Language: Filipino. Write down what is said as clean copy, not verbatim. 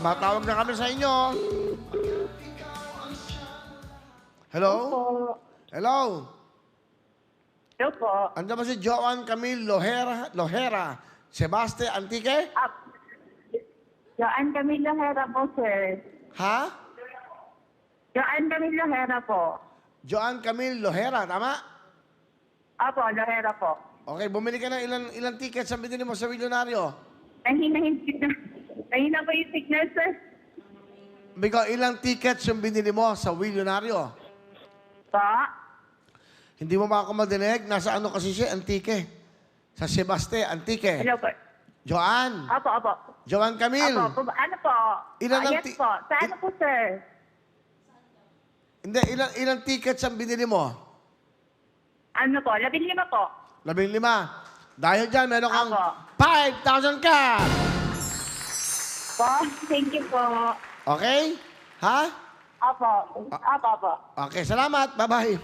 Tumatawag na kami sa inyo. Hello? Hello? Hello po. Andiyan ba si Joan Camille Lohera? Sebastian Antique? Joan Camilo Hera po, sir. Ha? Joan Camilo Hera po. Joan Camille Lohera, tama? Apo, Lohera po. Okay, bumili ka ng ilang tickets ang binili mo sa Milyonaryo? Nahina po yung signal, sir. Bigo, ilang tickets yung binili mo sa Milyonaryo? Pa? Hindi mo ba ako madinig? Nasa ano kasi siya? Antique. Sa Sebastian Antique. Hello po. Joan. Apo. Joan Camille. Apo, ano po? Ilan ang Yes po. Sa ano po, sir? Hindi, ilang tickets ang binili mo? Ano po? 15 po. 15. Dahil dyan, meron kang Apo. 5,000 ka! Po, thank you po. Okay? Ha? Apo. Okay, salamat. Bye-bye.